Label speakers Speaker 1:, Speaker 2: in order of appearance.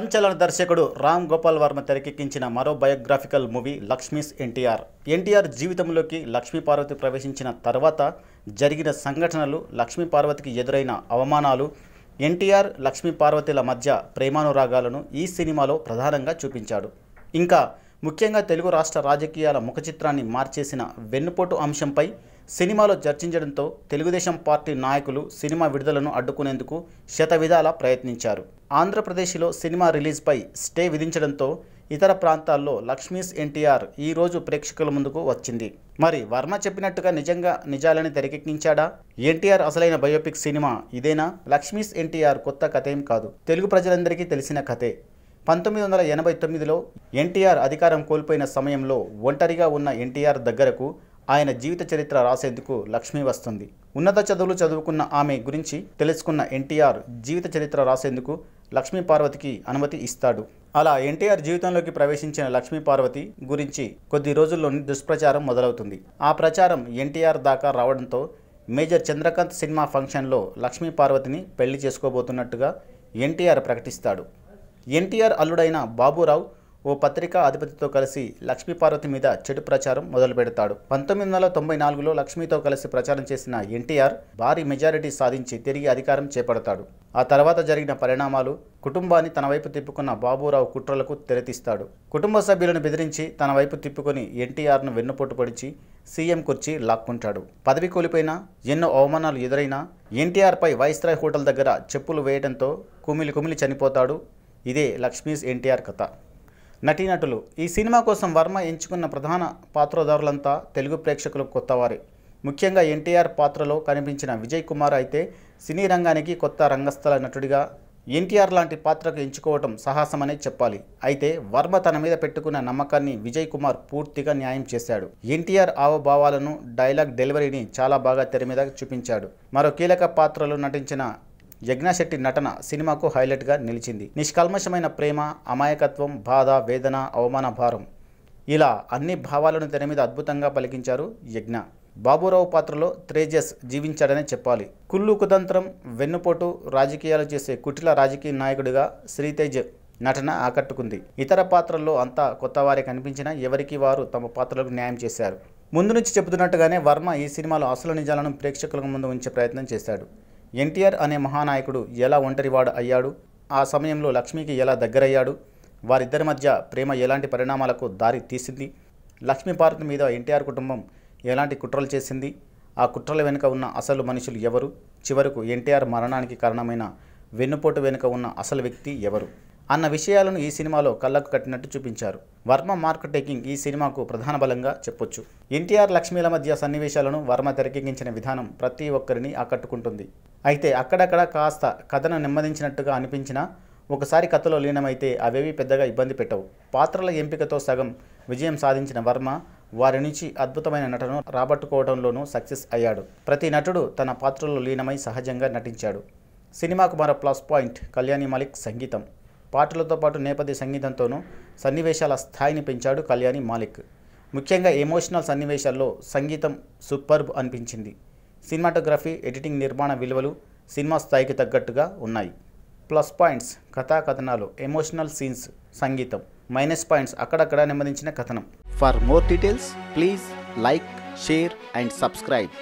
Speaker 1: సంచలన దర్శకుడు రామ్ గోపాల్ వర్మ తెరకెక్కించిన మరో బయోగ్రాఫికల్ మూవీ లక్ష్మీస్ ఎన్టీఆర్. ఎన్టీఆర్ జీవితంలోకి లక్ష్మీ పార్వతి ప్రవేశించిన తర్వాత జరిగిన సంఘటనలు, లక్ష్మీ పార్వతికి ఎదురైన అవమానాలు, ఎన్టీఆర్ లక్ష్మీ పార్వతిల మధ్య ప్రేమానురాగాలను ఈ సినిమాలో ప్రధానంగా చూపించాడు. ఇంకా ముఖ్యంగా తెలుగు రాష్ట్ర రాజకీయాల ముఖచిత్రాన్ని మార్చేసిన వెన్నుపోటు అంశంపై సినిమాలో చర్చించడంతో తెలుగుదేశం పార్టీ నాయకులు సినిమా విడుదలను అడ్డుకునేందుకు శతవిధాలా ప్రయత్నించారు. ఆంధ్రప్రదేశ్లో సినిమా రిలీజ్పై స్టే విధించడంతో ఇతర ప్రాంతాల్లో లక్ష్మీస్ ఎన్టీఆర్ ఈరోజు ప్రేక్షకుల ముందుకు వచ్చింది. మరి వర్మ చెప్పినట్టుగా నిజాలని తెరకెక్కించాడా? ఎన్టీఆర్ అసలైన బయోపిక్ సినిమా ఇదేనా? లక్ష్మీస్ ఎన్టీఆర్ కొత్త కథేం కాదు, తెలుగు ప్రజలందరికీ తెలిసిన కథే. 1989లో ఎన్టీఆర్ అధికారం కోల్పోయిన సమయంలో ఒంటరిగా ఉన్న ఎన్టీఆర్ దగ్గరకు ఆయన జీవిత చరిత్ర రాసేందుకు లక్ష్మి వస్తుంది. ఉన్నత చదువులు చదువుకున్న ఆమె గురించి తెలుసుకున్న ఎన్టీఆర్ జీవిత చరిత్ర రాసేందుకు లక్ష్మీ పార్వతికి అనుమతి ఇస్తాడు. అలా ఎన్టీఆర్ జీవితంలోకి ప్రవేశించిన లక్ష్మీ పార్వతి గురించి కొద్ది రోజుల్లోని దుష్ప్రచారం మొదలవుతుంది. ఆ ప్రచారం ఎన్టీఆర్ దాకా రావడంతో మేజర్ చంద్రకాంత్ సినిమా ఫంక్షన్లో లక్ష్మీ పార్వతిని పెళ్లి చేసుకోబోతున్నట్టుగా ఎన్టీఆర్ ప్రకటిస్తాడు. ఎన్టీఆర్ అల్లుడైన బాబురావు ఓ పత్రికా అధిపతితో కలిసి లక్ష్మీ పార్వతి మీద చెడు ప్రచారం మొదలు పెడతాడు. 1994లో లక్ష్మితో కలిసి ప్రచారం చేసిన ఎన్టీఆర్ భారీ మెజారిటీ సాధించి తిరిగి అధికారం చేపడతాడు. ఆ తర్వాత జరిగిన పరిణామాలు, కుటుంబాన్ని తన వైపు తిప్పుకున్న బాబురావు కుట్రలకు తెరతీస్తాడు. కుటుంబ సభ్యులను బెదిరించి తన వైపు తిప్పుకొని ఎన్టీఆర్ను వెన్నుపోటు పొడిచి సీఎం కుర్చీ లాక్కుంటాడు. పదవి కోల్పోయినా, ఎన్నో అవమానాలు ఎదురైనా ఎన్టీఆర్పై వైస్రాయ్ హోటల్ దగ్గర చెప్పులు వేయడంతో కుమిలి చనిపోతాడు. ఇదే లక్ష్మీస్ ఎన్టీఆర్ కథ. నటీనటులు. ఈ సినిమా కోసం వర్మ ఎంచుకున్న ప్రధాన పాత్రధారులంతా తెలుగు ప్రేక్షకులకు కొత్తవారే. ముఖ్యంగా ఎన్టీఆర్ పాత్రలో కనిపించిన విజయ్ కుమార్ అయితే సినీ రంగానికి కొత్త రంగస్థల నటుడిగా ఎన్టీఆర్ లాంటి పాత్రకు ఎంచుకోవటం సాహసమనే చెప్పాలి. అయితే వర్మ తన మీద పెట్టుకున్న నమ్మకాన్ని విజయ్ కుమార్ పూర్తిగా న్యాయం చేశాడు. ఎన్టీఆర్ హావభావాలను, డైలాగ్ డెలివరీని చాలా బాగా తెర మీద చూపించాడు. మరో కీలక పాత్రలో నటించిన యజ్ఞశెట్టి నటన సినిమాకు హైలైట్గా నిలిచింది. నిష్కల్మషమైన ప్రేమ, అమాయకత్వం, బాధ, వేదన, అవమాన భారం, ఇలా అన్ని భావాలను తెర మీద అద్భుతంగా పలికించారు యజ్ఞ. బాబురావు పాత్రలో తేజస్ జీవించాడనే చెప్పాలి. కుళ్ళు, కుతంత్రం, వెన్నుపోటు రాజకీయాలు చేసే కుటిల రాజకీయ నాయకుడిగా శ్రీతేజ్ నటన ఆకట్టుకుంది. ఇతర పాత్రల్లో అంతా కొత్తవారే కనిపించినా ఎవరికి వారు తమ పాత్రలకు న్యాయం చేశారు. ముందు నుంచి చెబుతున్నట్టుగానే వర్మ ఈ సినిమాలో అసలు నిజాలను ప్రేక్షకుల ముందు ఉంచే ప్రయత్నం చేశాడు. ఎన్టీఆర్ అనే మహానాయకుడు ఎలా ఒంటరివాడు అయ్యాడు, ఆ సమయంలో లక్ష్మికి ఎలా దగ్గరయ్యాడు, వారిద్దరి మధ్య ప్రేమ ఎలాంటి పరిణామాలకు దారి తీసింది, లక్ష్మీ పార్వతి మీద ఎన్టీఆర్ కుటుంబం ఎలాంటి కుట్రలు చేసింది, ఆ కుట్రల వెనుక ఉన్న అసలు మనుషులు ఎవరు, చివరకు ఎన్టీఆర్ మరణానికి కారణమైన వెన్నుపోటు వెనుక ఉన్న అసలు వ్యక్తి ఎవరు అన్న విషయాలను ఈ సినిమాలో కళ్ళకు కట్టినట్టు చూపించారు. వర్మ మార్కెటింగ్ ఈ సినిమాకు ప్రధాన బలంగా చెప్పొచ్చు. ఎన్టీఆర్ లక్ష్మీల మధ్య సన్నివేశాలను వర్మ తెరకెక్కించిన విధానం ప్రతి ఒక్కరిని ఆకట్టుకుంటుంది. అయితే అక్కడక్కడ కాస్త కథను నెమ్మదించినట్టుగా అనిపించినా ఒకసారి కథలో లీనమైతే అవేవి పెద్దగా ఇబ్బంది పెట్టవు. పాత్రల ఎంపికతో సగం విజయం సాధించిన వర్మ వారి నుంచి అద్భుతమైన నటను రాబట్టుకోవడంలోనూ సక్సెస్ అయ్యాడు. ప్రతి నటుడు తన పాత్రలో లీనమై సహజంగా నటించాడు. సినిమాకు మరో ప్లస్ పాయింట్ కళ్యాణి మాలిక్ సంగీతం. పాటలతో పాటు నేపథ్య సంగీతంతోనూ సన్నివేశాల స్థాయిని పెంచాడు కళ్యాణి మాలిక్. ముఖ్యంగా ఎమోషనల్ సన్నివేశాల్లో సంగీతం సూపర్బ్ అనిపించింది. సినిమాటోగ్రఫీ, ఎడిటింగ్, నిర్మాణ విలువలు సినిమా స్థాయికి తగ్గట్టుగా ఉన్నాయి. ప్లస్ పాయింట్స్ కథాకథనాలు, ఎమోషనల్ సీన్స్, సంగీతం. మైనస్ పాయింట్స్ అక్కడక్కడ నెమ్మదించిన కథనం. For more details please like, share and subscribe.